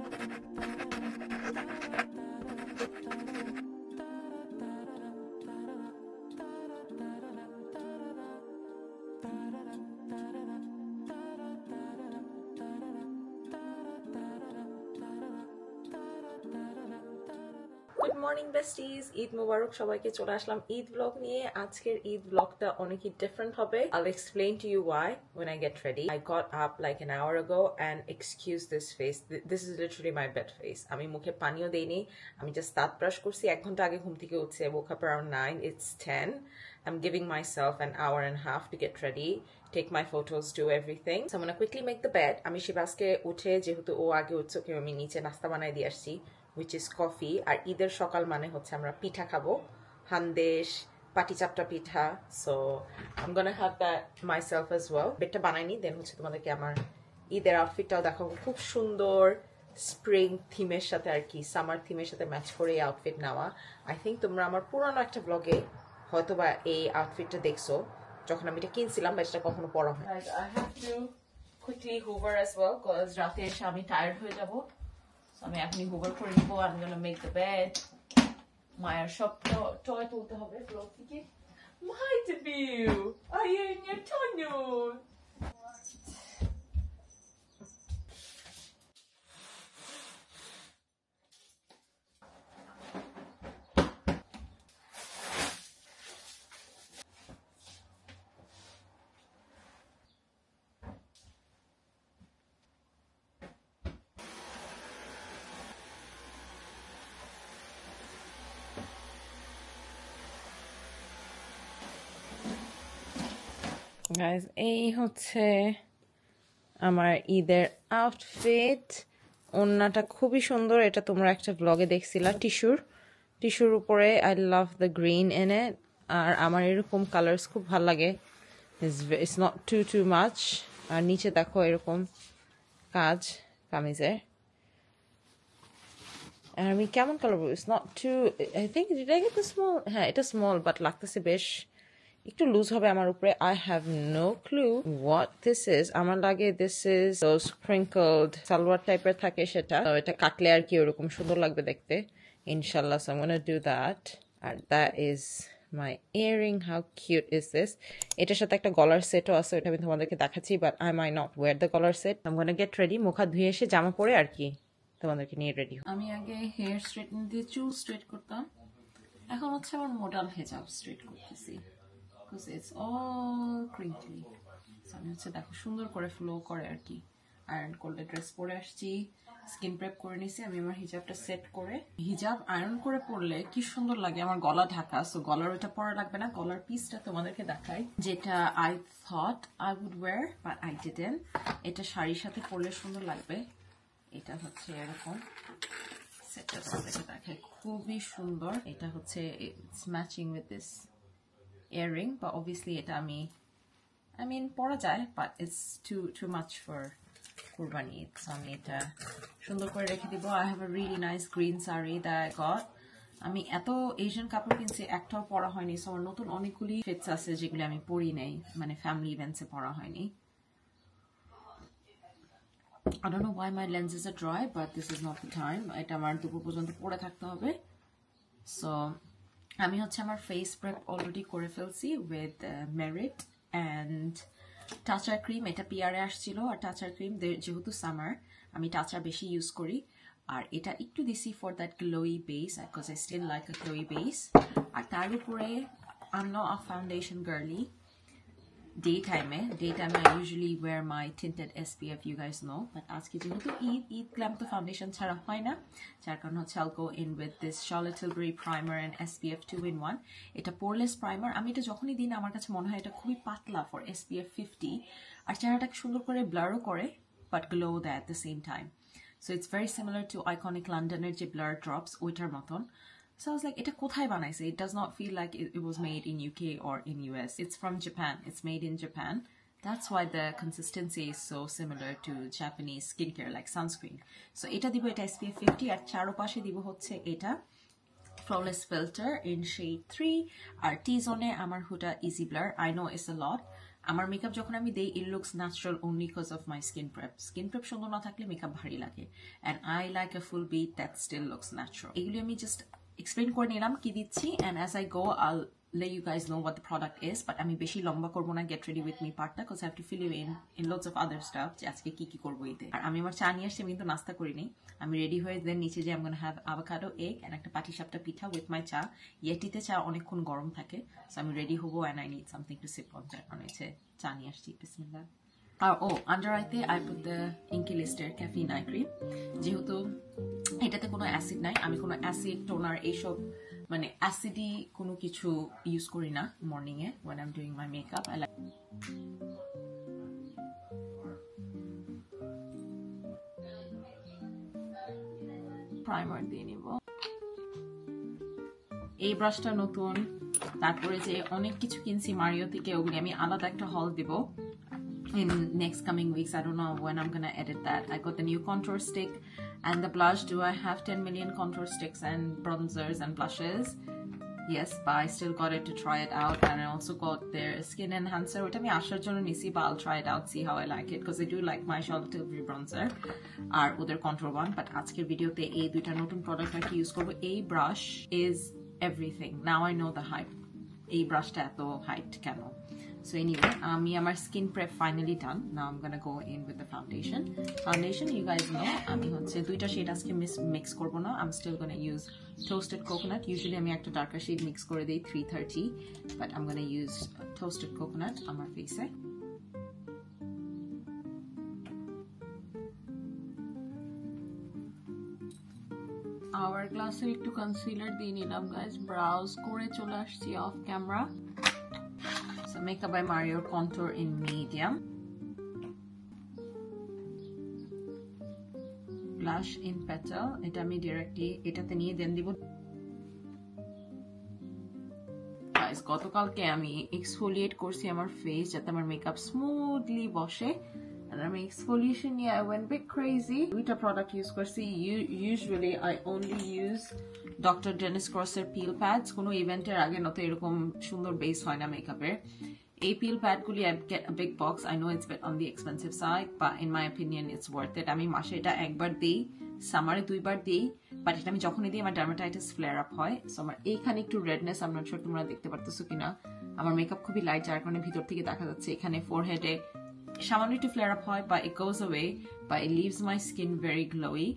Good morning besties, Eid Mubarak সবাইকে চলে আসলাম Eid blog নিয়ে। আজকের ঈদ ব্লগটা অনেকই ডিফারেন্ট হবে। I'll explain to you why when I get ready. I got up like an hour ago and excuse this face. This is literally my bed face. আমি মুখে পানিও দেইনি, আমি জাস্ট দাঁত ব্রাশ করছি। 1 ঘন্টা আগে ঘুম থেকে উঠছি। I woke up around 9, it's 10. I'm giving myself an hour and a half to get ready, take my photos, do everything. So I'm gonna quickly make the bed. আমি শিবাসকে উঠে, যেহেতু ও আগে উঠছে, ওকে আমি নিচে নাস্তা বানাই দিয়ে আসছি, which is coffee. আর ঈদের সকাল মানে হচ্ছে আমরা পিঠা খাবো, হান্দেশ, পাটিচাপটা পিঠা। So I'm gonna have that myself as well. বেডটা বানাইনি, দেন হচ্ছে তোমাদেরকে আমার ঈদের আউটফিটটাও দেখাবো। খুব সুন্দর স্প্রিং থিমের সাথে আর কি, সামার থিমের সাথে ম্যাচ করে এই আউটফিট নেওয়া। আই থিঙ্ক তোমরা আমার পুরানো একটা ব্লগে হয়তোবা এই আউটফিটটা দেখছো, যখন আমি এটা কিনছিলাম, বা এটা কখনো পরা হয়। I have to quickly hoover as well, because রাতে এসে আমি টায়ার্ড হয়ে যাবো। So আমি এখনই হুভার করে নিবো। I'm gonna make the bed. মায়ের সব টয় তুলতে হবে ফ্লোর থেকে। My debut! Are you in your tunnel? Guys, এই হচ্ছে আমার ঈদের আউটফিট। ওড়নাটা খুবই সুন্দর, এটা তোমরা একটা ব্লগে দেখছিলা, টিস্যুর উপরে। I love the green in it. আর আমার এরকম কালার্স খুব ভালো লাগে, ইটস নট টু মাচ। আর নিচে দেখো এরকম কাজ কামিজের। আর আমি কেমন কালার বলবো, it's not too, I think did I get the small, হ্যাঁ এটা স্মল, বাট লাগতেছে বেশ একটু লুজ হবে আমার উপরে। I have no clue what this is. আমার লাগে দিস ইজ স্প্রিঙ্কলড সালোয়ার টাইপের থাকে সেটা, তো এটা কাটলে আর কি ওরকম সুন্দর লাগবে দেখতে, ইনশাল্লাহ। So I gonna do that. আর that is my earring. How cute is this. এটার সাথে একটা গলার সেটও আছে, ওটা আমি তোমাদেরকে দেখাচ্ছি, but I may not wear the গলার সেট। I am gonna get ready, মুখ হাত ধুয়ে এসে জামা পরে আর কি তোমাদেরকে নিয়ে রেডি। আমি আগে হেয়ার স্ট্রেটনিং দিয়ে চুল স্ট্রেট করতাম, এখন হচ্ছে আমার মোডাল হেজাব স্ট্রেট করতেছি, because it's all crinkly. So আমি হচ্ছে দেখো সুন্দর করে ফ্লো করে আর কি। আয়রন করলে ড্রেস পরে আসছি, স্কিন প্রেপ করে নিছি। আমি আমার হিজাবটা সেট করে, হিজাব আয়রন করে পরলে কি সুন্দর লাগে। আমার গলা ঢাকা, সো গলার ওইটা পরা লাগবে না। গলার পিসটা তোমাদেরকে দেখাই, যেটা I thought I would wear but I didn't. এটা শাড়ির সাথে পরলে সুন্দর লাগবে। এটা হচ্ছে এরকম সেটটা তোমাদেরকে দেখাই, খুবই সুন্দর। এটা হচ্ছে it's matching with this earring, but obviously এটা আমি পরা যায়, but it's too much for কুরবানি। So আমি এটা সুন্দর করে রেখে দিব। I have a really nice green saree that I got. আমি এত এশিয়ান কাপড় কিনছি, একটাও পরা হয়নি। সো আমার নতুন অনেকগুলি ফিটস আছে যেগুলো আমি পরি নাই, মানে ফ্যামিলি ইভেন্টসে পরা হয়নি। I don't know why my lenses are dry, but this is not the time. এটা আমার দুপুর পর্যন্ত পরে থাকতে হবে। সো আমি হচ্ছে আমার ফেস প্রেপ অলরেডি করে ফেলছি উইথ মেরিট অ্যান্ড টাচার ক্রিম। এটা পিয়ারে আসছিল। আর টাচার ক্রিম যেহেতু সামার, আমি টাচার বেশি ইউজ করি। আর এটা একটু দিছি for that glowy base, because I still like a glowy base. আর তার উপরে I am not a foundation girlie. Daytime I usually wear my tinted SPF, you guys know, but আজকে যেহেতু ঈদ গ্ল্যাম তো ফাউন্ডেশন ছাড়া হয় না, যার কারণে হচ্ছে I'll go in with this Charlotte Tilbury primer and SPF 2-in-1. এটা পোরলেস প্রাইমার। আমি এটা যখনই দিন আমার কাছে মনে হয় এটা খুবই পাতলা ফর SPF 50, আর চেহারাটাকে সুন্দর করে ব্লারও করে, বাট গ্লো দেয় at the same time. So it's very similar to Iconic London-এর যে ব্লার ড্রপস, ওইটার মতন। So I was like, এটা কোথায় বানাইছে? It does not feel like it was made in UK or in US. It's from Japan. It's made in Japan. That's why the consistency is so similar to Japanese skincare, like sunscreen. So এটা দিব, এটা SPF 50, আর চারপাশে দিব হচ্ছে এটা Flawless Filter in shade 3. R T-zone আমার Hooda Easy Blur. I know it's a lot. আমার makeup যখন আমি দেই it looks natural only because of my skin prep সুন্দর না থাকলে মেকআপ ভারী লাগে and I like a full beat that still looks natural এগুলি আমি just explain করে নিলাম কি দিচ্ছি and as I go I'll let you guys know what the product is but আমি বেশি লম্বা করব না get ready with me পার্টটা because I have to fill you in lots of other stuff যে আজকে কি করব এতে আর আমি আমার চা নিয়ে আসছি আমি কিন্তু নাস্তা করিনি আমি রেডি হয়ে দেন নিচে যে I'm going to have avocado egg and একটা পাটিসাপটা পিঠা with my চা ইয়েটিতে চা অনেকক্ষণ গরম থাকে so আমি রেডি হব and I need something to sip on that অনেছে চা নিয়ে আসছি বিসমিল্লাহ আর আন্ডার আইতে I put the Inky Lister caffeine eye cream যেহেতু এটাতে কোনো অ্যাসিড নাই আমি কোনো অ্যাসিড টোনার এইসব মানে অ্যাসিডি কোনো কিছু ইউজ করি না morning A when I'm doing my makeup I like primer দিয়ে নিব এই ব্রাশটা নতুন তারপরে যে অনেক কিছু কিনছি মারিও থেকে ওগুলি আমি আলাদা একটা হল দিব in next coming weeks I don't know when I'm gonna edit that I got the new contour stick and the blush do I have 10 million contour sticks and bronzers and blushes yes but I still got it to try it out and I also got their skin enhancer which আমি আসার জন্য নিছি but I'll try it out see how I like it because I do like my Charlotte Tilbury bronzer আর ওদের contour one but আজকের ভিডিওতে এই দুইটা নতুন প্রোডাক্ট আর কি ইউজ করব এই brush is everything now I know the hype এই ব্রাশটা এত হাইট কেন so anyway আমি আমার skin prep finally done now I'm gonna go in with the foundation you guys know আমি হচ্ছে দুইটা শেড আজকে মিক্স করব না I'm still gonna use toasted coconut usually আমি একটা darker shade mix করে দেই 330 but I'm gonna use toasted coconut আমার ফেসে hourglass এর একটু কনসিলার দিয়ে নিলাম গাইস ব্রাউজ করে চলে আসছি of camera so Makeup by Mario contour in medium blush in petal এটা আমি directly এটাতে নিয়ে দেন দিব গাইস গতকালকে আমি এক্সফোলিয়েট করছি আমার ফেস যাতে আমার মেকআপ স্মুথলি বসে and আমি exfoliation I went a bit crazy দুইটা প্রোডাক্ট ইউজ করছি usually I only use Dr. Dennis Crosser peel pads কোনো ইভেন্টের আগে নতো এরকম সুন্দর বেস হয় না মেকআপের এই peel pad গুলি I get a big box I know it's a bit on the expensive side but in my opinion it's worth it আমি মাসে এটা একবার দেই সামারে দুইবার দেই বাট এটা আমি যখনই দিই আমার ডার্মাটাইটিস ফ্লেয়ার আপ হয় সো আমার এইখানে একটু রেডনেস I'm not sure তোমরা দেখতে পারতেছো কিনা আমার মেকআপ খুবই লাইট যার কারণে ভিতর থেকে দেখা যাচ্ছে এখানে ফোরহেডে সামান্য একটু ফ্লেয়ার আপ হয় বা it goes away but it leaves my skin very glowy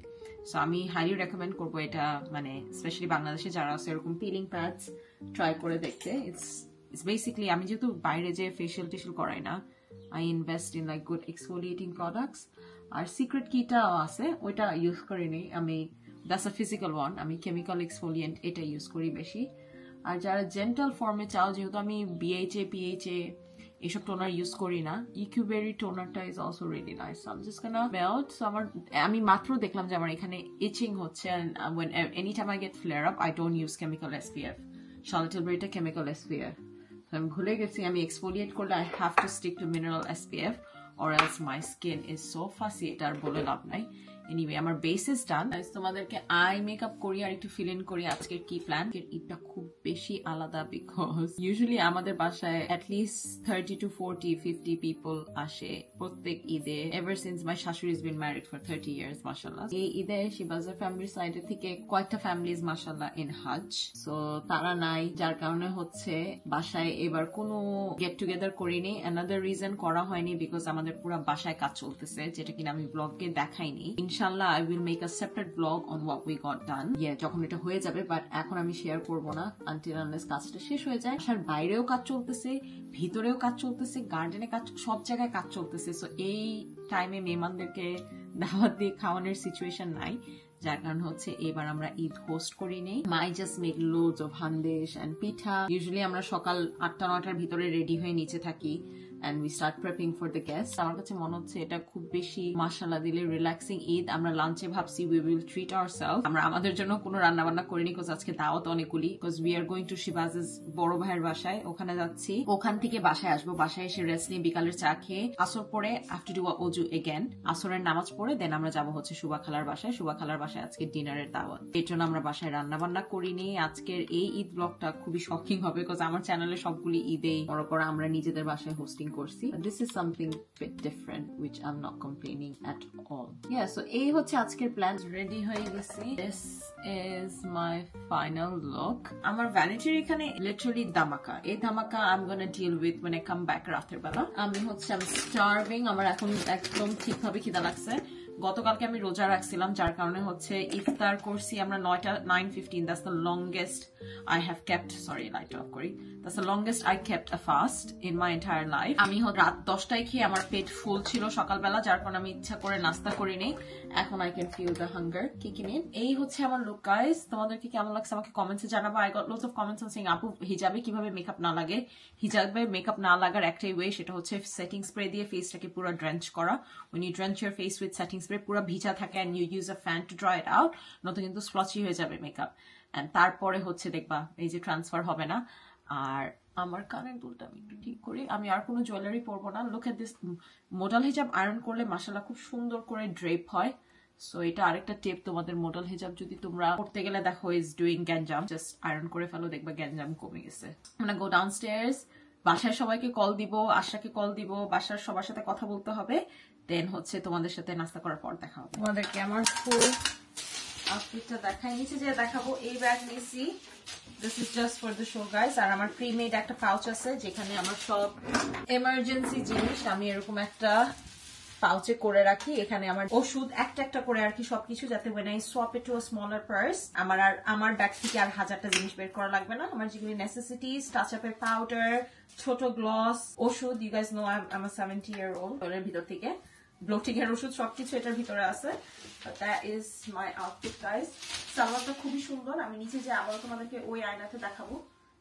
so আমি highly recommend করব এটা মানে স্পেশালি বাংলাদেশে যারা আছে এরকম পিলিং প্যাডস ট্রাই করে দেখতে it's basically আমি যেহেতু বাইরে যে ফেশিয়াল টিশিয়াল করাই না I invest in like good exfoliating products R secret কিটাও আছে ওইটা ইউজ করিনি আমি that's a physical one আমি chemical exfoliant এটা ইউজ করি বেশি আর যারা জেন্টাল ফর্মে চাও যেহেতু আমি BHA PHA এসব টোনার ইউজ করি না ইকুবেরি টোনারটা is also really nice so I am just gonna melt so আমি মাত্র দেখলাম যে আমার এখানে ইচিং হচ্ছে and when anytime I get flare up I don't use chemical SPF Charlotte Tilbury টা chemical SPF so আমি ভুলে গেছি আমি এক্সফোলিয়েট করলে I have to stick to mineral SPF or else my skin is so fussy এটা আর বলে লাভ নাই anyway আমার বেস ইজ ডান তোমাদেরকে আই মেকআপ করি আর একটু ফিল ইন করি আজকের কি প্ল্যান ঈদটা খুব বেশি আলাদা বিকজ ইউজুয়ালি আমাদের বাসায় অ্যাটলিস্ট 30 to 40 50 পিপল আসে প্রত্যেক ঈদে এভার সিন্স মাই শাশুড়ি is bin married for 30 years মাশাআল্লাহ এই ঈদে শিবাজার ফ্যামিলির সাইডে থেকে কয়েকটা ফ্যামিলিজ মাশাআল্লাহ ইন হজ সো তারা নাই যার কারণে হচ্ছে বাসায় এবার কোনো গেট টুগেদার করিনি অ্যানাদার রিজন করা হয়নি বিকজ আমাদের পুরো বাসায় কাজ চলতেছে যেটা কিনা আমি ব্লগে দেখাইনি ইনশাআল্লাহ I will make a separate vlog on what we got done যখন এটা হয়ে যাবে বাট এখন আমি শেয়ার করব না until unless কাজটা শেষ হয়ে যায় আর বাইরেও কাজ চলতেছে ভিতরেও কাজ চলতেছে গার্ডেনে কাজ সব জায়গায় কাজ চলতেছে সো এই টাইমে মেহমানদেরকে দাওয়াত দিয়ে খাওয়ানোর সিচুয়েশন নাই যার কারণ হচ্ছে এবার আমরা ঈদ হোস্ট করিনি may just make loads of handesh and pitha usually আমরা সকাল 8টা 9টার ভিতরে রেডি হয়ে নিচে থাকি and we start prepping for the guests আমার কাছে মনে হচ্ছে এটা খুব বেশি মাশাআল্লাহ দিলে রিল্যাক্সিং ঈদ আমরা লাঞ্চে ভাবছি we will treat ourselves আমরা আমাদের জন্য কোনো রান্না বান্না করিনি বিকজ আজকে দাওয়াত অনেকগুলি because we are going to Shibaz's বড় ভাইয়ের বাসায় ওখানে যাচ্ছি ওখান থেকে বাসায় আসবো বাসায় এসে রেস্ট নিয়ে বিকালের চা খেয়ে আসর পরে have to do a ওযু again আসরের নামাজ পড়ে দেন আমরা যাব হচ্ছে শুভা খালার বাসায় শুভা খালার বাসায় আজকে ডিনারের দাওয়াত এর জন্য আমরা বাসায় রান্না বান্না করিনি আজকের এই ঈদ ব্লগটা খুবই শকিং হবে বিকজ আমার চ্যানেলে সবগুলি ঈদেই বড় করে আমরা নিজেদের বাসায় হোস্টিং করছি, this is something bit different which I'm not complaining at all. Yeah, so এই হচ্ছে আজকের প্ল্যান। রেডি হয়ে গেছি। This is my final look. আমার ভ্যানিটির এখানে লিটারালি ধামাকা। এই ধামাকা I'm gonna deal with when I come back রাতের বেলা। আমি হচ্ছে I'm starving, আমার এখন একদম ঠিকভাবে খিদা লাগছে। গতকালকে আমি রোজা রাখছিলাম, যার কারণে হচ্ছে ইফতার করছি আমরা 9:15. That's the longest I have kept, sorry light off করি, that's the longest I kept a fast in my entire life. আমি রাত 10টায় খেয়ে আমার পেট ফুল ছিল সকালবেলা, যার কারণে আমি ইচ্ছা করে নাস্তা করিনি। এখন I can feel the hunger kicking in. এই হচ্ছে আমার লুক গাইস। তোমাদেরকে কেমন লাগছে আমাকে কমেন্টসে জানাবো। I got lots of comments on saying আপু হিজাবে কিভাবে মেকআপ না লাগে। হিজাবে মেকআপ না লাগার একটাই ওয়ে, সেটা হচ্ছে সেটিং স্প্রে দিয়ে ফেসটাকে পুরো ড্রেঞ্চ করা। when you drench your face with setting spray পুরো ভিজা থাকে and you use a fan to dry it out, নয়তো কিন্তু স্প্লচি হয়ে যাবে মেকআপ। and তারপরে হচ্ছে দেখবা এই যে ট্রান্সফার হবে না। আর আমার কানের দুলটা আমি একটু ঠিক করি, আমি আর কোনো জুয়েলারি পরবো না। লুক এট দিস, মডেল হিজাব আয়রন করলে মাশাআল্লাহ খুব সুন্দর করে ড্রেপ হয়। সো এটা আরেকটা টিপ তোমাদের, মডেল হিজাব যদি তোমরা পড়তে গেলে দেখো ইজ ডুইং গ্যাঞ্জাম, জাস্ট আয়রন করে ফেলো, দেখবা গ্যাঞ্জাম কমে গেছে। মানে গো ডাউনস্টেয়ার্স, বাসায় সবাইকে কল দিব, আশাকে কল দিব, বাসার সবার সাথে কথা বলতে হবে, দেন হচ্ছে তোমাদের সাথে নাস্তা করার পর দেখা হবে। তোমাদেরকে আমার ফুল আউটফিটটা দেখাই, নিচে যে দেখাবো। এই ব্যাগ নিয়েছি, this is just for the show guys. আর আমার প্রিমেড একটা পাউচ আছে যেখানে আমার সব এমার্জেন্সি জিনিস আমি এরকম একটা পাউচে করে রাখি। এখানে আমার ওষুধ একটা একটা করে আর কি সবকিছু, যাতে when I swap it to a smaller purse আমার ব্যাগ থেকে আর 1000টা জিনিস বের করা লাগবে না। আমার যেগুলি নেসেসিটিস, টাচ আপের পাউডার, ছোট গ্লস, ওষুধ, you guys know I'm a 70-year-old, এর ভিতর থেকে ব্লোটিং এর ওষুধ সবকিছু এটার ভিতরে আছে। But that is my outfit guys. সালোয়ারটা খুবই সুন্দর, আমি নিচে যে আবার তোমাদেরকে ওই আয়নাতে দেখাবো,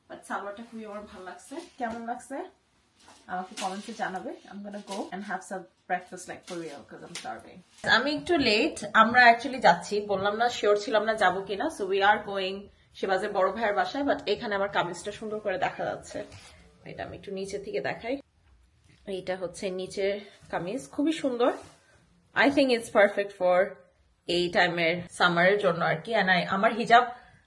বাট সালোয়ারটা খুবই আমার ভালো লাগছে। কেমন লাগছে আমাকে কমেন্টে জানাবে। I'm gonna go and have some breakfast like for real because I'm starving. আমি একটু লেট, আমরা অ্যাকচুয়ালি যাচ্ছি, বললাম না, শিওর ছিলাম না যাবো কিনা। সো উই আর গোয়িং শিবাজের বড় ভাইয়ের বাসায়। বাট এখানে আমার কামিজটা সুন্দর করে দেখা যাচ্ছে, এটা আমি একটু নিচে থেকে দেখাই। এইটা হচ্ছে নিচের কামিজ, খুবই সুন্দর। I think it's perfect for এই টাইমের সামারের জন্য আর কি। And আমার হিজাব,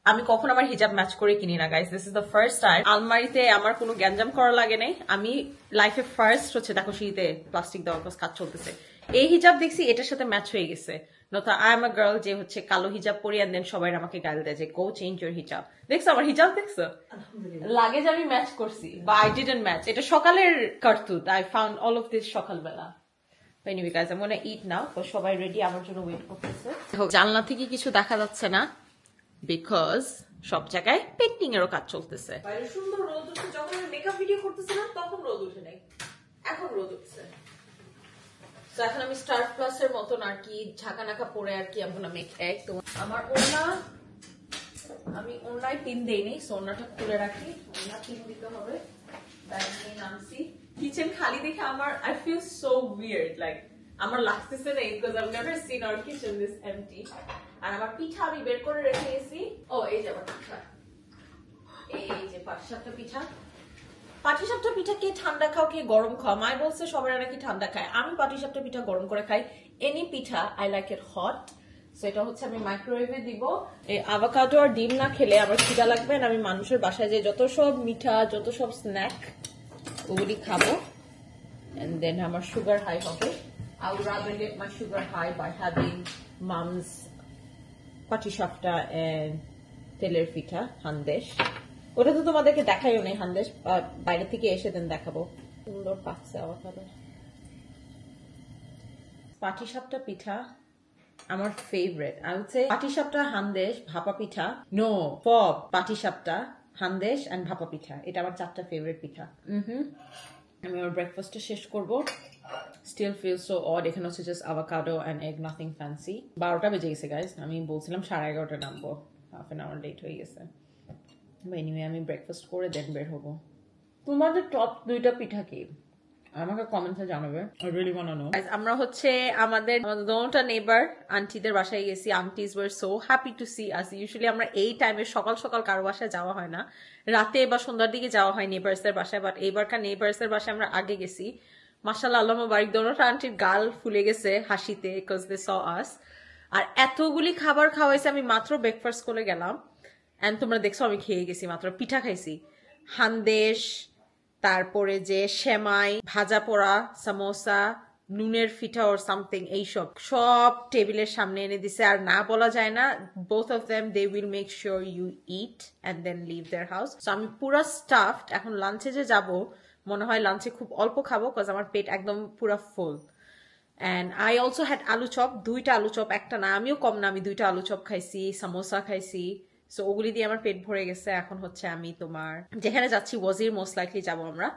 আমি কখন আমার হিজাব ম্যাচ করে কিনি না guys, this is the first time. আলমারিতে আমার কোনো গ্যাঞ্জাম করা লাগে নাই। আমি লাইফে ফার্স্ট হচ্ছে, দেখো শীতে প্লাস্টিক দেওয়ার কাজ চলতেছে, এই হিজাব দেখছি এটার সাথে ম্যাচ হয়ে গেছে। নয়তো আই এম আ গার্ল যে হচ্ছে কালো হিজাব পরি and then সবাই আমাকে গাল দেয় যে গো চেঞ্জ ইউর হিজাব। দেখছো আমার হিজাব, দেখছো লাগেজ আমি ম্যাচ করছি, বা আই ডিডন্ট ম্যাচ। এটা সকালের কার্তুত, I found all of this সকালবেলা। Anyway guys, I'm gonna eat now. তো সবাই রেডি, আমার জন্য ওয়েট করতেছে। জানলা থেকে কিছু দেখা যাচ্ছে না বিকজ সব জায়গায় পেন্টিং এরও কাজ চলতেছে। বাইরে সুন্দর রোদ উঠছে, যখন আমি মেকআপ ভিডিও করতেছিলাম তখন রোদ উঠে নাই, এখন রোদ উঠছে। তো এখন আমি স্টার প্লাস এর মতন আর কি ঝাঁকা নাকা পরে আর কি আমি মেক এক। তো আমার ওড়না, আমি ওড়নায় পিন দেইনি, সো ওড়নাটা খুলে রাখি, ওড়না পিন দিতে হবে। ব্যাগ নিয়ে নামছি, কিচেন খালি দেখে আমার I feel so weird, like আমার লাগতেছে না because I've never seen our kitchen this empty. আর আমার পিঠা আমি বের করে রেখে গেছি। ও এই যে আমার পিঠা, এই যে পাটিসাপটা পিঠা। পাটিসাপটা পিঠা কে ঠান্ডা খাও কে গরম খাও, মাই বলছে সবাই নাকি ঠান্ডা খায়, আমি পাটিসাপটা পিঠা গরম করে খাই। Any pitha I like it hot. So এটা হচ্ছে আমি মাইক্রোওয়েভে দিব। এই আভোকাডো আর ডিম না খেলে আমার খিদা লাগবে না। আমি মানুষের বাসায় যে যত সব মিঠা, যত সব স্ন্যাক ওগুলি খাবো, and then আমার সুগার হাই হবে। I would rather get my sugar high by having mom's patishapta and তেলের পিঠা হান্দেশ। ওটা তো তোমাদেরকে দেখাইও নেই, হান্দেশ বাইরে থেকে এসে দেন দেখাবো। সুন্দর পাকছে আভোকাডো। পাটিসাপটা পিঠা আমার ফেভারিট। I would say পাটিসাপটা, হান্দেশ, ভাপা পিঠা, নো পপ, পাটিসাপটা, হান্দেশ and ভাপা পিঠা, এটা আমার 4টা ফেভারিট পিঠা। আমি আমার ব্রেকফাস্টটা শেষ করবো। Still feels so odd, এখানে হচ্ছে just avocado and egg, nothing fancy। 12টা বেজে গেছে গাইস, আমি বলছিলাম 11:30 নামবো, হাফ এন আওয়ার লেট হয়ে গেছে। এনিওয়ে আমি ব্রেকফাস্ট করে দেন বের হবো। তোমাদের টপ 2টা পিঠা কি আমাকে কমেন্টে জানাবে, I really want to know. আমরা হচ্ছে আমাদের দোনোটা নেবার আন্টিদের বাসায় গেছি। Aunties were so happy to see us. Usually আমরা এই টাইমে সকাল সকাল কারো বাসায় যাওয়া হয় না, রাতে বা সন্ধ্যার দিকে যাওয়া হয় নেবার্সদের বাসায়, বাট এইবারকার নেবার্সদের বাসায় আমরা আগে গেছি। মাশাআল্লাহ, আল্লাহ মুবারক, দোনোটা আন্টির গাল ফুলে গেছে হাসিতে বিকজ দে স আস। আর এতগুলি খাবার খাওয়াইছে, আমি মাত্র ব্রেকফাস্ট করে গেলাম এন্ড তোমরা দেখছো আমি খেয়ে গেছি, মাত্র পিঠা খাইছি। হান্দেশ, তারপরে যে সেমাই, ভাজা পোড়া, সামোসা, নুনের ফিটা or something, এইসব সব টেবিলের সামনে এনে দিছে। আর না বলা যায় না, both of them they will make sure you eat and then leave their house. So আমি পুরা stuffed। এখন লাঞ্চে যে যাব, মনে হয় লাঞ্চে খুব অল্প খাবো কাজ আমার পেট একদম পুরা ফুল। And I also had আলু চপ, 2টা আলু চপ, একটা না, আমিও কম না, আমি 2টা আলু চপ খাইছি, সামোসা খাইছি। সো ওগুলি দিয়ে আমার পেট ভরে গেছে। এখন হচ্ছে আমি তোমার যেখানে যাচ্ছি ওয়াজির, মোস্ট লাইকলি যাবো আমরা,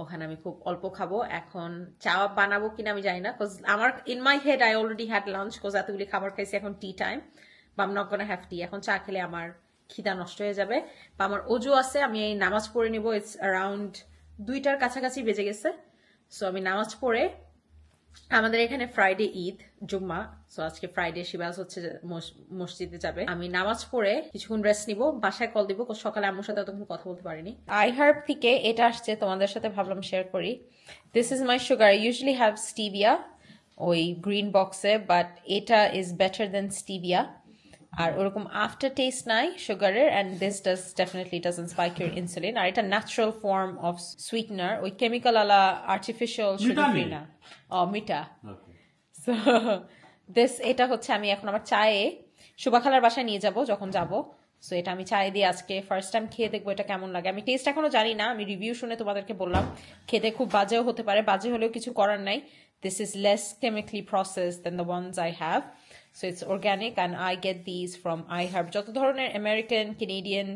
ওখানে আমি খুব অল্প খাবো। এখন চা বানাবো কিনা আমি জানি না, কজ আমার in my head I already had lunch, cause এতগুলি খাবার খাইছি, এখন টি টাইম, বা আম নট গোনা হ্যাভ টি। এখন চা খেলে আমার খিদা নষ্ট হয়ে যাবে। বা আমার অজু আছে, আমি এই নামাজ পড়ে নিবো। ইটস অ্যারাউন্ড 2টার কাছাকাছি বেজে গেছে। সো আমি নামাজ পড়ে, আমাদের এখানে ফ্রাইডে ঈদ, জুম্মা, সো আজকে ফ্রাইডে শিবাজ হচ্ছে মসজিদে যাবে। আমি নামাজ পড়ে কিছুক্ষণ রেস্ট নিব, বাসায় কল দিব, সকালে আম্মুর সাথে তখন কথা বলতে পারিনি। iHerb থেকে এটা আসছে, তোমাদের সাথে ভাবলাম শেয়ার করি। This is my sugar, I usually have stevia ওই গ্রিন বক্সে, বাট এটা ইজ বেটার দেন স্টিভিয়া। আর ওরকম আফটার টেস্ট নাই সুগারের, and this does definitely doesn't spike your insulin. আর এটা ন্যাচারাল ফর্ম অফ সুইটনার, ওই কেমিক্যাল আলা আর্টিফিশিয়াল সুগার ফ্রি না, মিঠা। সো দিস, এটা হচ্ছে আমি এখন আমার চায়ে সুবা খালার বাসায় নিয়ে যাব যখন যাব। সো এটা আমি চায়ে দিয়ে আজকে ফার্স্ট টাইম খেয়ে দেখবো এটা কেমন লাগে। আমি টেস্ট এখনো জানি না, আমি রিভিউ শুনে তোমাদেরকে বললাম। খেতে খুব বাজেও হতে পারে, বাজে হলেও কিছু করার নাই। This is less chemically processed than the ones I have. So it's organic and I get these from iHerb. যত ধরনের American, Canadian,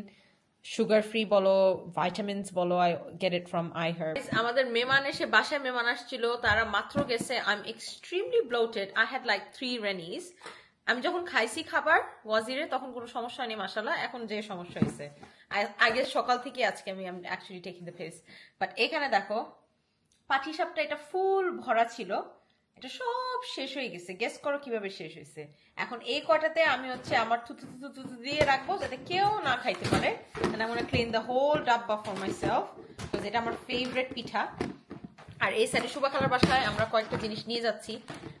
sugar free বলো, vitamins বলো, I get it from iHerb. আমাদের মেহমান এসে, বাসায় মেহমান আসছিল, তারা মাত্র গেছে। I'm extremely bloated. I had like 3 Rennies. আমি যখন খাইছি খাবার ওয়াজিরে তখন কোনো সমস্যা নেই মাশাআল্লাহ, এখন যে সমস্যা হয়েছে আগে সকাল থেকে আজকে আমি actually taking the piss. But এখানে দেখো পাটিসাপটা এটা ফুল ভরা ছিল, এটা সব শেষ হয়ে গেছে। গেস করো কিভাবে শেষ হয়েছে। এখন এই কটাতে আমি হচ্ছে আমার থুতু দিয়ে রাখবো যাতে কেউ না খাইতে পারে। and I'm going to clean the whole ডাব্বা for myself because এটা আমার ফেভারিট পিঠা। আর এই সাইডে সুবা খালার বাসায় আমরা কয়েকটা জিনিস নিয়ে যাচ্ছি,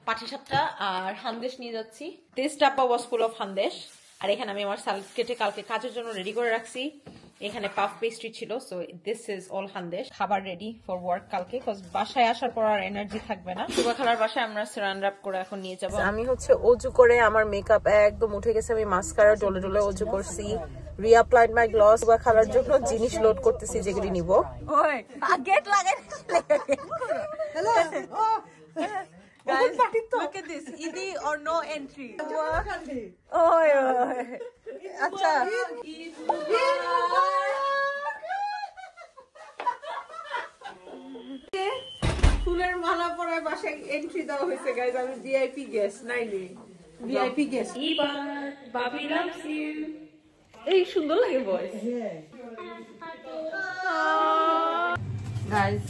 পাটিসাপটা আর হান্দেশ নিয়ে যাচ্ছি। দিস ডাব্বা ওয়াজ ফুল অফ হান্দেশ। আর এখানে আমি আমার সালাদ কেটে কালকে কাজের জন্য রেডি করে রাখছি। এখানে পাফ পেস্ট্রি ছিল, সো দিস ইজ অল হান্দেশ। খাবার রেডি ফর ওয়ার্ক কালকে, কজ বাসায় আসার পর আর এনার্জি থাকবে না। সুবা খালার বাসায় আমরা সারান রাপ করে এখন নিয়ে যাবো। আমি হচ্ছে অজু করে আমার মেকআপ একদম উঠে গেছে, আমি মাস্কারা ডলে ডলে অজু করছি, রিঅ্যাপ্লাইড মাই গ্লস। সুবা খালার জন্য জিনিস লোড করতেছি যেগুলি নিব। ওই গেট লাগাই hello guys, look at this. Idi or no entry. Oy oy. Acha. ফুলের মালা পরায় বাসায় এন্ট্রি দেওয়া হয়েছে গাইজ। আমি ভিআইপি গেস্ট, নাইলে VIP guest. Babi loves you. এই সুন্দর লাগে ভয়েস গাইজ।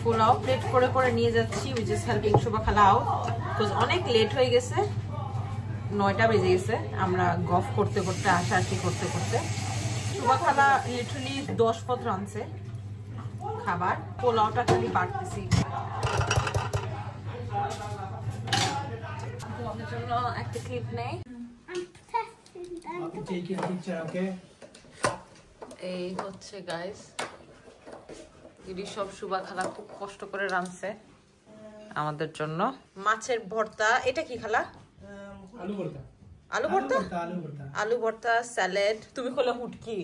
পোলাও প্লেট করে করে নিয়ে যাচ্ছি, which is helping সুবা খালা out because অনেক লেট হয়ে গেছে, 9টা বেজে গেছে। আমরা গফ করতে করতে আশাআশি করতে করতে সুবা খালা লিটারালি 10 পদ রাঁধছে খাবার। পোলাওটা খালি বাড়তেছি জন্য একটা ক্লিপ নেই। এই হচ্ছে গাইস, এটি সব সুবা খালা খুব কষ্ট করে রাঁধছে আমাদের জন্য। মাছের ভর্তা, এটা কি খালা? আলু ভর্তা। আলু ভর্তা, আলু ভর্তা, স্যালাড। তুমি খোলা হুটকি,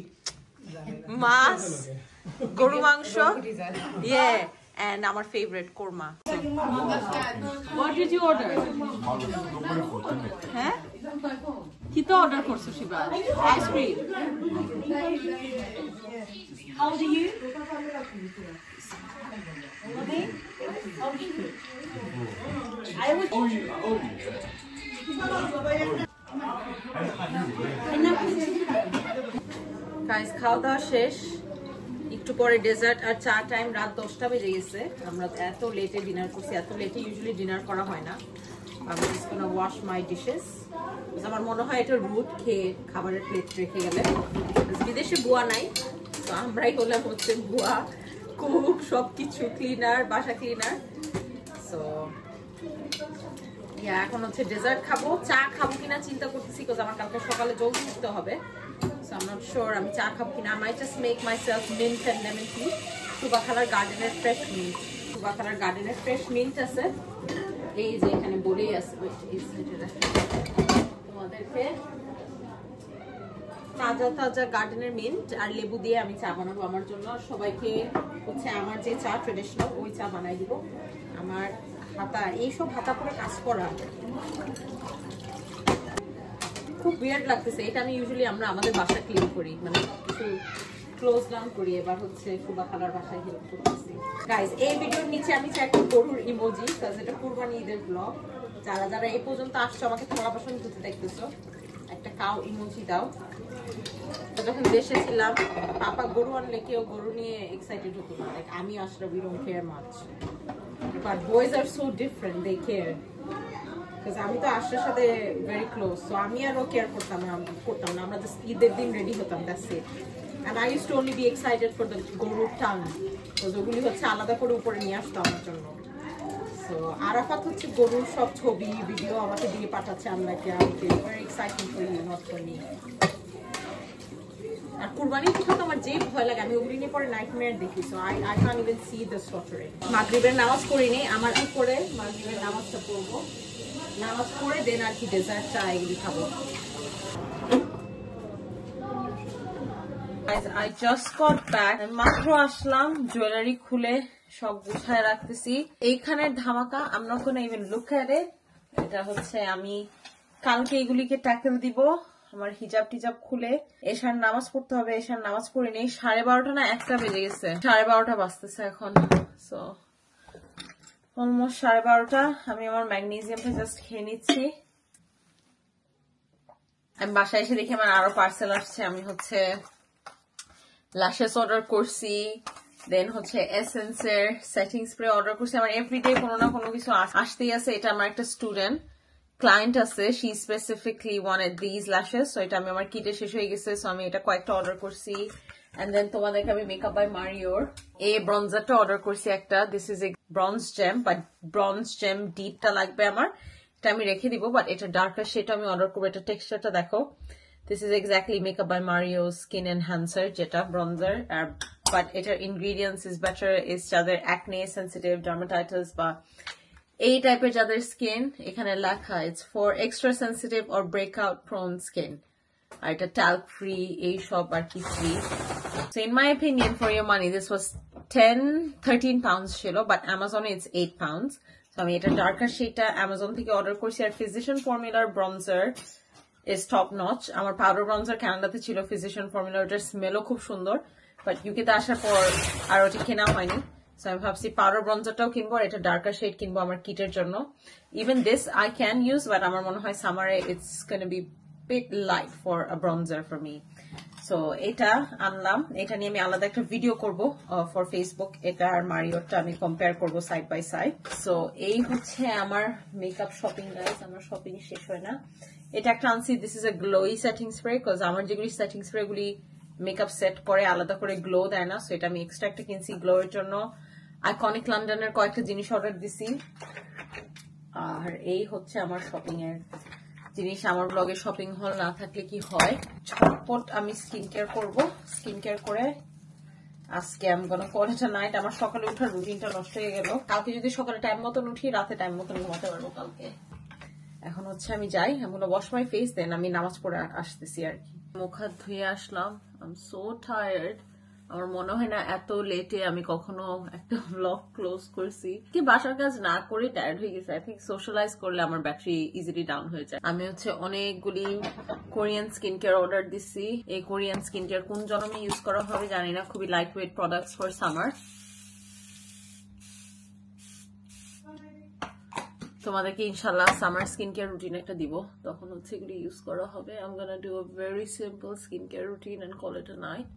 মাছ, গরু মাংস, ইয়ে, and আমার favourite korma. What did you order? হ্যাঁ কি তো অর্ডার করছো Shiba? Ice cream. How do you? I would. Guys, খাওয়া দাওয়া শেষ, একটু পরে ডেজার্ট আর চা টাইম। রাত 10টা বেজে গেছে, আমরা এত লেটে ডিনার করছি। এত লেটে ইউজুয়ালি ডিনার করা হয় না। আমি just gonna wash my dishes. আমার মনে হয় এটা রুট খেয়ে খাবারের প্লেট রেখে গেলে। বিদেশে বুয়া নাই, তো আমরাই হলাম হচ্ছে বুয়া, কুক, সবকিছু ক্লিনার, বাসা ক্লিনার। সো এখন হচ্ছে ডেজার্ট খাবো। চা খাবো কিনা চিন্তা করতেছি, বিকজ আমার কালকে সকালে জলদি উঠতে হবে। So I'm not sure আমি চা খাবো কিনা। I might just make myself mint and lemon tea. সুবাখালার গার্ডেনের ফ্রেশ মিন্ট, সুবাখালার গার্ডেনের ফ্রেশ মিন্ট আছে, এই যে এখানে বলেই আছে তোমাদেরকে তাজা তাজা গার্ডেনের মিন্ট আর লেবু দিয়ে আমি চা বানাবো আমার জন্য। সবাইকে হচ্ছে আমার যে চা ট্রেডিশনাল ওই চা বানাই দিব। আমার হাতা, এইসব হাতা করে কাজ করা খুব উইয়ার্ড লাগতেছে। এটা আমি ইউজুয়ালি আমরা আমাদের বাসা ক্লিন করি, মানে কিছু ক্লোজ ডাউন করি। এবার হচ্ছে সুবাখালার বাসায় হেল্প করতেছি। গাইস, এই ভিডিওর নিচে আমি চাই একটা গরুর ইমোজি, কারণ এটা কুরবানি ঈদের ব্লগ। যারা যারা এই পর্যন্ত আসছো আমাকে থালা বাসন ধুতে দেখতেছো, একটা কাউ ইমোজি দাও। যখন দেশে ছিলাম পাপা গরু আনলে কেউ গরু নিয়ে এক্সাইটেড হতো না, লাইক আমি Ashraf we don't care much, but boys are so different, they care. Because আমি তো আশরার সাথে ভেরি ক্লোজ, সো আমি আরও কেয়ার করতাম না। আমরা জাস্ট ঈদের দিন রেডি হতাম, that's it. And I used to only be excited for the গরুর টান, because ওগুলি হচ্ছে আলাদা করে উপরে নিয়ে আসতো আমার জন্য। সো আরাফাত হচ্ছে গরুর সব ছবি ভিডিও আমাকে দিয়ে পাঠাচ্ছে। I'm like, yeah, okay, very exciting for you, not for me. আর কুরবানির কথা তো আমার যে ভয় লাগে, আমি ওগুলি নিয়ে পরে নাইটমেয়ার দেখি। So I can't even see the slaughtering. মাগরিবের নামাজ পড়িনি, আমার উপরে মাগরিবের নামাজটা পড়বো, নামাজ পড়ে দেন আর কি ডেজার্ট চা এগুলি খাবো। I just got back. মাত্র আসলাম, জুয়েলারি খুলে সব গুছায় রাখতেছি। এইখানের ধামাকা, I'm not gonna even look at it. এটা হচ্ছে আমি কালকে এগুলিকে ট্যাকেল দিব। আমার হিজাব টিজাব খুলে এশার নামাজ পড়তে হবে। এশার নামাজ পড়ে নেই, 12:30 না 1টা বেজে গেছে, 12:30 বাজতেছে এখন। So almost 12:30। আমি আমার ম্যাগনেসিয়ামটা জাস্ট খেয়ে নিচ্ছি। আমি বাসায় এসে দেখি আমার আরো পার্সেল আসছে। আমি হচ্ছে ল্যাশেস অর্ডার করছি, দেন হচ্ছে এসেন্সের সেটিং স্প্রে অর্ডার করছি। আমার এভরিডে কোনো না কোনো কিছু আসতেই আছে। এটা আমার একটা স্টুডেন্ট ক্লায়েন্ট আছে, she specifically wanted this lashes, so এটা আমি আমার কিটে শেষ হয়ে গেছে, সো আমি এটা কয়েকটা অর্ডার করছি। এন্ড দেন তোমাদেরকে আমি মেকআপ বাই মারিওর এই ব্রঞ্জারটা অর্ডার করছি একটা। This is a bronze gem, but bronze gem ডিপটা লাগবে আমার, এটা আমি রেখে দিব। বাট এটা ডার্কার শেড আমি অর্ডার করবো। এটা টেক্সচারটা দেখো, this is exactly Makeup by Mario skin enhancer যেটা bronzer, but এটার ingredients is better, is যাদের acne sensitive dermatitis বা এই টাইপের যাদের স্কিন, এখানে লেখা it's for extra sensitive or breakout prone skin, আর এটা talc free এই সব আর কি free. So in my opinion, for your money, this was 13 pounds ছিল, but Amazon it's 8 pounds. So আমি এটা ডার্কার শেডটা Amazon থেকে অর্ডার করছি। আর Physician Formula bronzer is top notch. আমার পাউডার ব্রঞ্জার কানাডাতে ছিল ফিজিশিয়ান ফর্মুলা, ওটার স্মেলও খুব সুন্দর, বাট ইউকেতে আসার পর আর ওটা কেনা হয়নি। সো আমি ভাবছি পাউডার ব্রঞ্জারটাও কিনবো, আর এটা ডার্কার শেড কিনবো আমার কিটের জন্য। Even this I can use, but আমার মনে হয় সামারে it's gonna be bit light for a bronzer for me. So এটা আনলাম, এটা নিয়ে আমি আলাদা একটা ভিডিও করবো ফর ফেসবুক। এটা আর মারিওরটা আমি কম্পেয়ার করবো সাইড বাই সাইড। সো এই হচ্ছে আমার মেকআপ শপিং গাইস, আমার শপিং শেষ হয় না। এটা একটা আনছি, this is A glowy setting spray, because আমার যেগুলি সেটিং স্প্রে গুলি মেকআপ সেট করে আলাদা করে গ্লো দেয় না, সো এটা আমি এক্সট্রা একটা কিনছি গ্লো এর জন্য। আইকনিক লন্ডনের কয়েকটা জিনিস অর্ডার দিছি। আর এই হচ্ছে আমার শপিং এর জিনিস। আমার ব্লগে শপিং হল না থাকলে কি হয়, ঝটপট আমি স্কিন কেয়ার করবো। স্কিন কেয়ার করে আজকে আমি কোনো কল এটা নাইট। আমার সকালে উঠার রুটিনটা নষ্ট হয়ে গেল। কালকে যদি সকালে টাইম মতন উঠি, রাতে টাইম মতন ঘুমাতে পারবো কালকে। এখন হচ্ছে আমি যাই, আমি ওয়াশ মাই ফেস, দেন আমি নামাজ পড়ে আসতেছি আর কি। মুখ হাত ধুয়ে আসলাম, আই এম সো টায়ার্ড। আমার মনে হয় না এত লেটে আমি কখনো একটা ব্লগ ক্লোজ করছি। কি বাসার কাজ না করে টায়ার্ড হয়ে গেছে। আই থিঙ্ক সোশ্যালাইজ করলে আমার ব্যাটারি ইজিলি ডাউন হয়ে যায়। আমি হচ্ছে অনেকগুলি কোরিয়ান স্কিন কেয়ার অর্ডার দিচ্ছি। এই কোরিয়ান স্কিন কেয়ার কোন জন্মে ইউজ করা হবে জানি না, খুবই light weight products for summer. তোমাদেরকে ইনশাল্লাহ সামার স্কিন কেয়ার রুটিন একটা দিব, তখন হচ্ছে এগুলি ইউজ করা হবে। I am gonna do a very simple skin care routine and call it a night.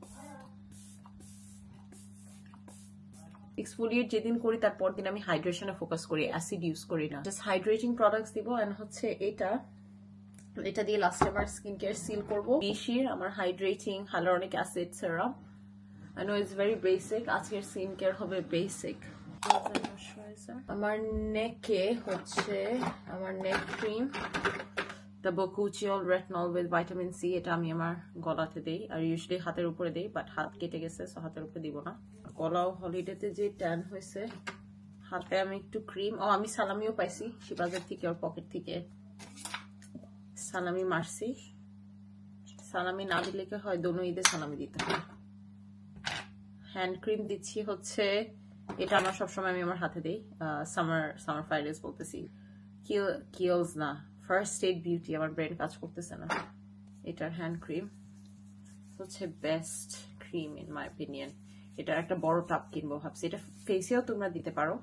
Exfoliate যেদিন করি তারপর দিন আমি হাইড্রেশনে ফোকাস করি, অ্যাসিড ইউজ করি না, জাস্ট হাইড্রেটিং প্রোডাক্টস দিব। এন্ড হচ্ছে এটা দিয়ে লাস্ট আমার স্কিন কেয়ার সিল করবো। বিশির আমার hydrating hyaluronic acid serum. I know it's very basic, আজকের স্কিন কেয়ার হবে বেসিক। আমার নেকে হচ্ছে আমার neck cream the bakuchiol retinol with vitamin C, এটা আমি আমার গলাতে দেই, আর ইউজুয়ালি হাতের উপরে দেই, বাট হাত কেটে গেছে, সো হাতের উপরে দিব না। গলাও হলিডেতে যে ট্যান হয়েছে। হাতে আমি একটু ক্রিম, আমি সালামিও পাইছি শিবাজার থেকে, ওর পকেট থেকে সালামি মারছি। সালামি না দিলে কি হয়, দোনো ঈদে সালামি দিতে হয়। হ্যান্ড ক্রিম দিচ্ছি হচ্ছে, এটা আমার সবসময় আমি আমার হাতে দিই, সামার ফ্রাইডেজ বলতেছি, কিলস না, ফার্স্ট এড বিউটি, আমার ব্রেন কাজ করতেছে না। এটার হ্যান্ড ক্রিম হচ্ছে best cream in my opinion. এটার একটা বড় টাব কিনবো ভাবছি। এটা ফেসেও তোমরা দিতে পারো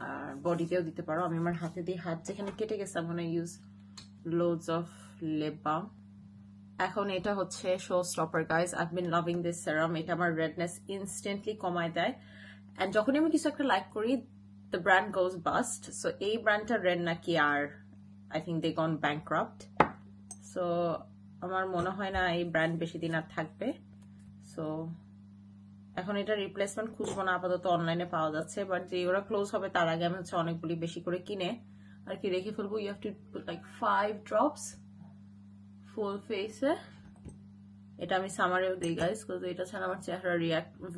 আর বডিতেও দিতে পারো। আমি আমার হাতে দিয়ে, হাত যেখানে কেটে গেছে I'm gonna use loads of lip balm. এখন এটা হচ্ছে show stopper guys. I've been loving this serum. এটা আমার রেডনেস ইনস্ট্যান্টলি কমায় দেয়। এন্ড যখনই আমি কিছু একটা লাইক করি, the brand goes bust. So এই ব্র্যান্ডটা রেড নাকি আর I think they gone bankrupt. So আমার মনে হয় না এই ব্র্যান্ড বেশি দিন আর থাকবে। সো এখন এটা রিপ্লেসমেন্ট খুঁজবো না, আপাতত অনলাইনে পাওয়া যাচ্ছে। বাট যে ওরা ক্লোজ হবে তার আগে আমি হচ্ছে অনেকগুলি বেশি করে কিনে আর কি রেখে ফেলবো। You have to put like 5 drops full ফেসে। এটা আমি সামারেও দিই গাইস, বিকজ এটা ছাড়া আমার চেহারা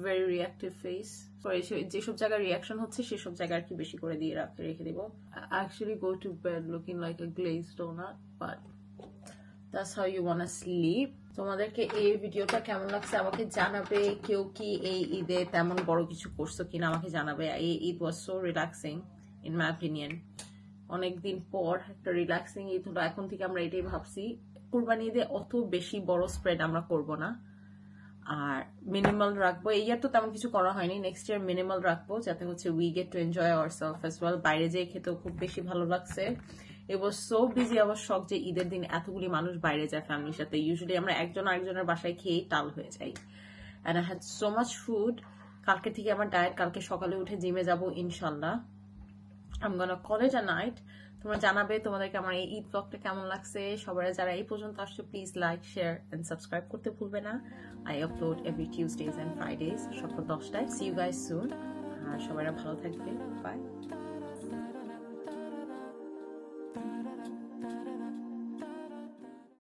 ভেরি রিয়াক্টিভ ফেস। সরি, যেসব জায়গায় রিয়াকশন হচ্ছে সেসব জায়গায় আর কি বেশি করে দিয়ে রেখে দিব। Actually go to bed looking like a glazed donut, but that's how you wanna sleep. তোমাদেরকে এই ভিডিওটা কেমন লাগছে আমাকে জানাবে। কেউ কি এই ঈদে তেমন বড় কিছু করছো কিনা আমাকে জানাবে। এই Eid was so relaxing in my opinion. অনেকদিন পর একটা রিল্যাক্সিং ঈদ হলো। এখন থেকে আমরা এটাই ভাবছি, কুরবানি ঈদে অত বেশি বড় স্প্রেড আমরা করব না, আর মিনিমাল রাখবো। এই ইয়ার তো তেমন কিছু করা হয়নি, নেক্সট ইয়ার মিনিমাল রাখবো যাতে হচ্ছে we get to enjoy ourself as well. বাইরে যেয়ে খেতেও খুব বেশি ভালো লাগছে। It was so busy আমার শখ যে ঈদের দিন এতগুলি মানুষ বাইরে যায় ফ্যামিলির সাথে। ইউজুয়ালি আমরা একজন আরেকজনের বাসায় খেয়েই টাল হয়ে যাই। And I had so much food. কালকে থেকে আমার ডায়েট, কালকে সকালে উঠে জিমে যাব ইনশাল্লাহ। I'm gonna call it a night. তোমরা জানাবে তোমাদেরকে আমার এই ঈদ ব্লগটা কেমন লাগছে। সবাই যারা এই পর্যন্ত আসছো please like, share and subscribe করতে ভুলবে না। I upload every Tuesdays and Fridays সকাল 10টায়। See you guys soon. আর সবাই ভালো থাকবে। Bye.